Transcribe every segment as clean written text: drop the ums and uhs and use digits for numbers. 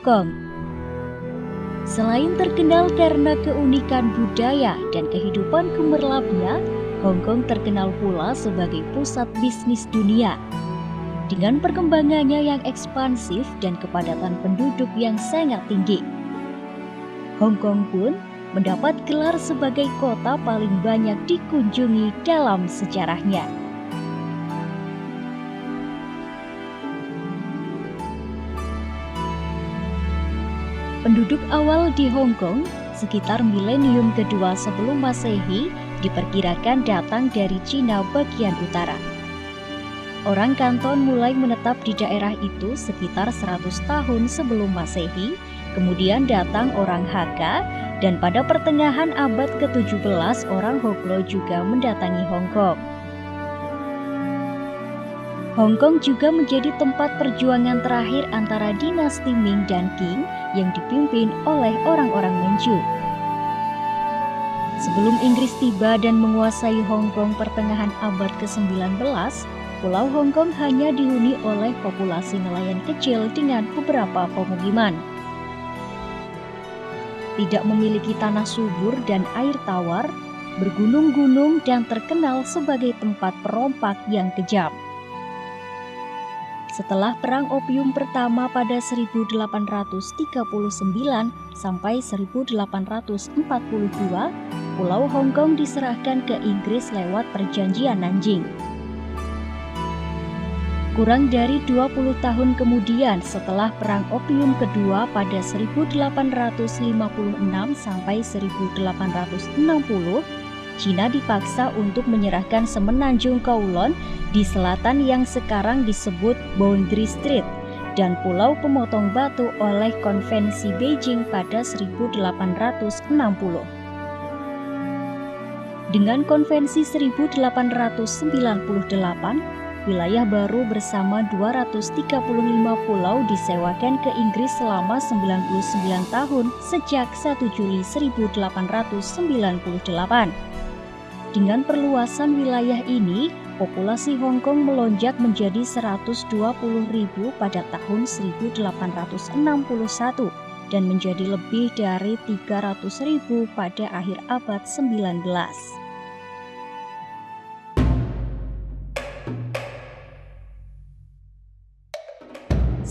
Kong. Selain terkenal karena keunikan budaya dan kehidupan gemerlapnya, Hong Kong terkenal pula sebagai pusat bisnis dunia. Dengan perkembangannya yang ekspansif dan kepadatan penduduk yang sangat tinggi, Hong Kong pun mendapat gelar sebagai kota paling banyak dikunjungi dalam sejarahnya. Penduduk awal di Hong Kong sekitar milenium kedua sebelum Masehi diperkirakan datang dari Cina bagian utara. Orang Kanton mulai menetap di daerah itu sekitar 100 tahun sebelum Masehi, kemudian datang orang Hakka, dan pada pertengahan abad ke-17 orang Hoklo juga mendatangi Hong Kong. Hong Kong juga menjadi tempat perjuangan terakhir antara dinasti Ming dan Qing yang dipimpin oleh orang-orang Manchu. Sebelum Inggris tiba dan menguasai Hong Kong pertengahan abad ke-19, Pulau Hong Kong hanya dihuni oleh populasi nelayan kecil dengan beberapa pemukiman. Tidak memiliki tanah subur dan air tawar, bergunung-gunung dan terkenal sebagai tempat perompak yang kejam. Setelah Perang Opium pertama pada 1839 sampai 1842, Pulau Hong Kong diserahkan ke Inggris lewat Perjanjian Nanjing. Kurang dari 20 tahun kemudian setelah Perang Opium kedua pada 1856 sampai 1860, Cina dipaksa untuk menyerahkan semenanjung Kowloon di selatan yang sekarang disebut Boundary Strait dan Pulau Pemotong Batu oleh Konvensi Beijing pada 1860. Dengan Konvensi 1898, wilayah baru bersama 235 pulau disewakan ke Inggris selama 99 tahun sejak 1 Juli 1898. Dengan perluasan wilayah ini, populasi Hong Kong melonjak menjadi 120.000 pada tahun 1861 dan menjadi lebih dari 300.000 pada akhir abad 19.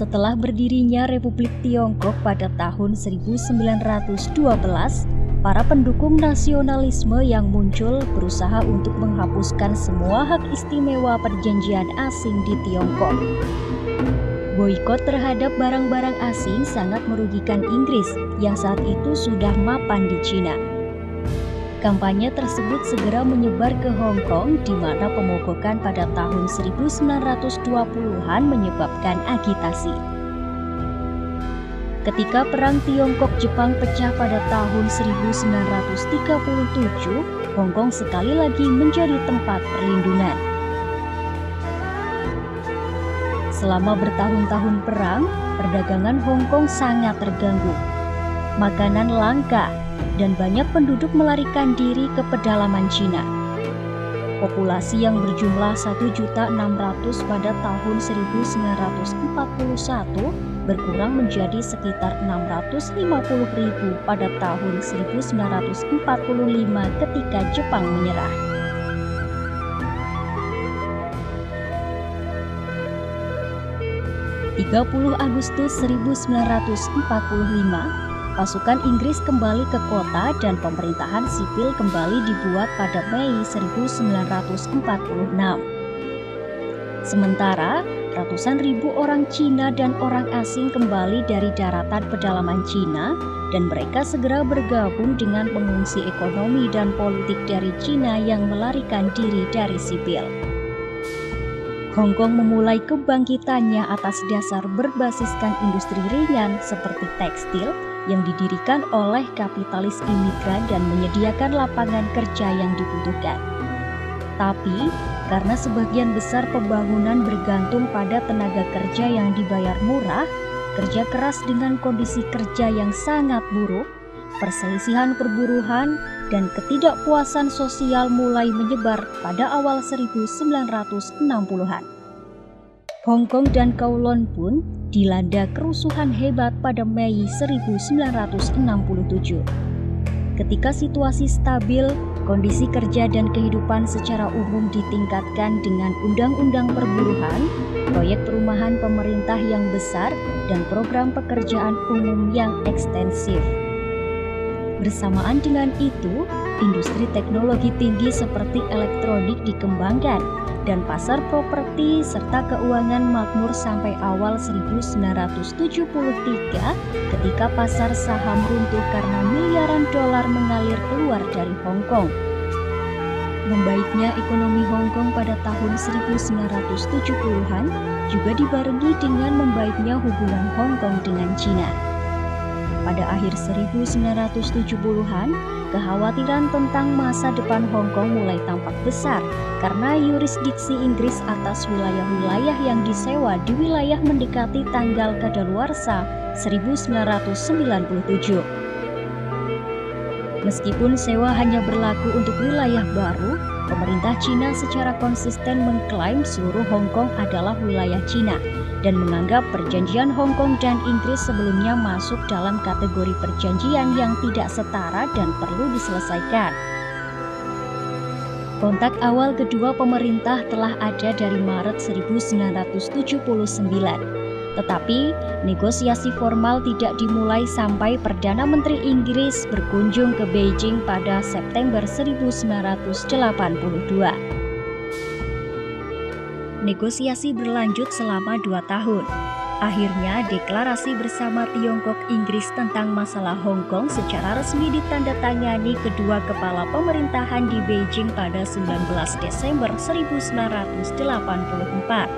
Setelah berdirinya Republik Tiongkok pada tahun 1912, para pendukung nasionalisme yang muncul berusaha untuk menghapuskan semua hak istimewa perjanjian asing di Tiongkok. Boikot terhadap barang-barang asing sangat merugikan Inggris yang saat itu sudah mapan di Cina. Kampanye tersebut segera menyebar ke Hong Kong, di mana pemogokan pada tahun 1920-an menyebabkan agitasi. Ketika Perang Tiongkok-Jepang pecah pada tahun 1937, Hong Kong sekali lagi menjadi tempat perlindungan. Selama bertahun-tahun perang, perdagangan Hong Kong sangat terganggu. Makanan langka, dan banyak penduduk melarikan diri ke pedalaman Cina. Populasi yang berjumlah 1.600.000 pada tahun 1941 berkurang menjadi sekitar 650.000 pada tahun 1945 ketika Jepang menyerah. (30 Agustus 1945), pasukan Inggris kembali ke kota dan pemerintahan sipil kembali dibuat pada Mei 1946. Sementara, ratusan ribu orang Cina dan orang asing kembali dari daratan pedalaman Cina dan mereka segera bergabung dengan pengungsi ekonomi dan politik dari Cina yang melarikan diri dari sipil. Hong Kong memulai kebangkitannya atas dasar berbasiskan industri ringan seperti tekstil yang didirikan oleh kapitalis imigran dan menyediakan lapangan kerja yang dibutuhkan. Tapi, karena sebagian besar pembangunan bergantung pada tenaga kerja yang dibayar murah, kerja keras dengan kondisi kerja yang sangat buruk, perselisihan perburuhan, dan ketidakpuasan sosial mulai menyebar pada awal 1960-an. Hong Kong dan Kowloon pun dilanda kerusuhan hebat pada Mei 1967. Ketika situasi stabil, kondisi kerja dan kehidupan secara umum ditingkatkan dengan undang-undang perburuhan, proyek perumahan pemerintah yang besar, dan program pekerjaan umum yang ekstensif. Bersamaan dengan itu, industri teknologi tinggi seperti elektronik dikembangkan, dan pasar properti serta keuangan makmur sampai awal 1973 ketika pasar saham runtuh karena miliaran dolar mengalir keluar dari Hong Kong. Membaiknya ekonomi Hong Kong pada tahun 1970-an juga dibarengi dengan membaiknya hubungan Hong Kong dengan Cina. Pada akhir 1970-an, kekhawatiran tentang masa depan Hong Kong mulai tampak besar karena yurisdiksi Inggris atas wilayah-wilayah yang disewa di wilayah mendekati tanggal kadaluarsa 1997. Meskipun sewa hanya berlaku untuk wilayah baru, pemerintah Cina secara konsisten mengklaim seluruh Hong Kong adalah wilayah Cina dan menganggap perjanjian Hong Kong dan Inggris sebelumnya masuk dalam kategori perjanjian yang tidak setara dan perlu diselesaikan. Kontak awal kedua pemerintah telah ada dari Maret 1979, tetapi negosiasi formal tidak dimulai sampai Perdana Menteri Inggris berkunjung ke Beijing pada September 1982. Negosiasi berlanjut selama 2 tahun. Akhirnya, deklarasi bersama Tiongkok Inggris tentang masalah Hong Kong secara resmi ditandatangani kedua kepala pemerintahan di Beijing pada 19 Desember 1984.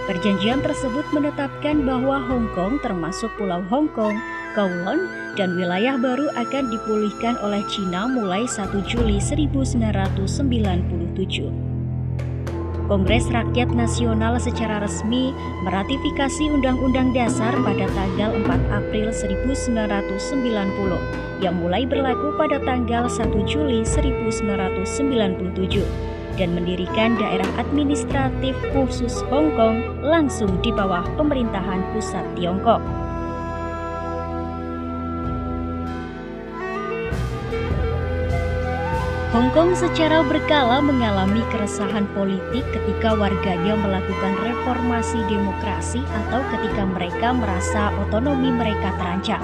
Perjanjian tersebut menetapkan bahwa Hong Kong termasuk Pulau Hong Kong, Kowloon, dan wilayah baru akan dipulihkan oleh Cina mulai 1 Juli 1997. Kongres Rakyat Nasional secara resmi meratifikasi Undang-Undang Dasar pada tanggal 4 April 1990 yang mulai berlaku pada tanggal 1 Juli 1997 dan mendirikan daerah administratif khusus Hong Kong langsung di bawah pemerintahan pusat Tiongkok. Hong Kong secara berkala mengalami keresahan politik ketika warganya melakukan reformasi demokrasi atau ketika mereka merasa otonomi mereka terancam.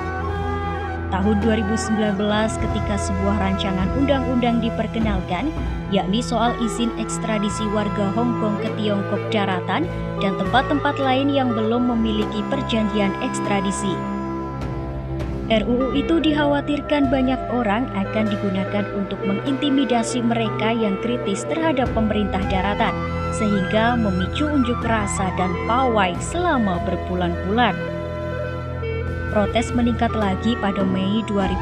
Tahun 2019 ketika sebuah rancangan undang-undang diperkenalkan, yakni soal izin ekstradisi warga Hong Kong ke Tiongkok daratan dan tempat-tempat lain yang belum memiliki perjanjian ekstradisi. RUU itu dikhawatirkan banyak orang akan digunakan untuk mengintimidasi mereka yang kritis terhadap pemerintah daratan, sehingga memicu unjuk rasa dan pawai selama berbulan-bulan. Protes meningkat lagi pada Mei 2020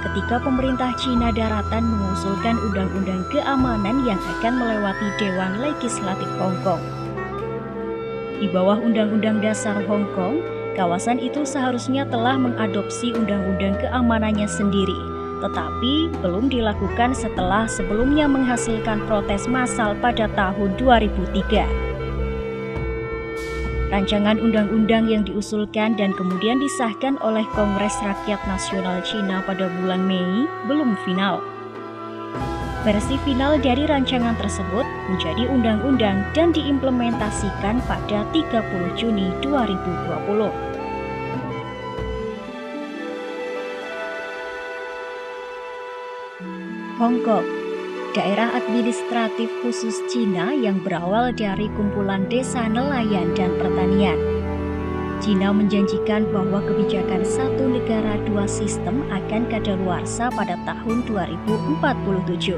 ketika pemerintah Cina daratan mengusulkan undang-undang keamanan yang akan melewati Dewan Legislatif Hong Kong. Di bawah Undang-Undang Dasar Hong Kong, kawasan itu seharusnya telah mengadopsi undang-undang keamanannya sendiri, tetapi belum dilakukan setelah sebelumnya menghasilkan protes massal pada tahun 2003. Rancangan undang-undang yang diusulkan dan kemudian disahkan oleh Kongres Rakyat Nasional Cina pada bulan Mei belum final. Versi final dari rancangan tersebut menjadi undang-undang dan diimplementasikan pada 30 Juni 2020. Hong Kong, daerah administratif khusus Cina yang berawal dari kumpulan desa nelayan dan pertanian. Cina menjanjikan bahwa kebijakan satu negara dua sistem akan kadaluarsa pada tahun 2047.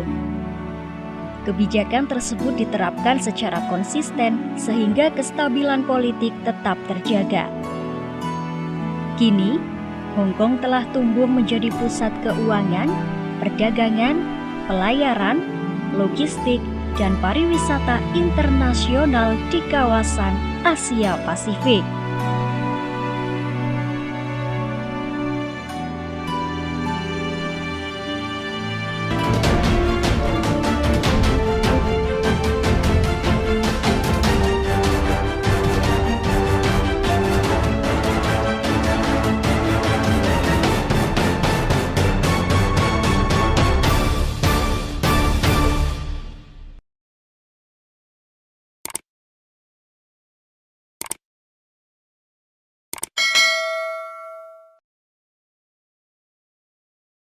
Kebijakan tersebut diterapkan secara konsisten sehingga kestabilan politik tetap terjaga. Kini, Hong Kong telah tumbuh menjadi pusat keuangan, perdagangan, pelayaran, logistik, dan pariwisata internasional di kawasan Asia Pasifik.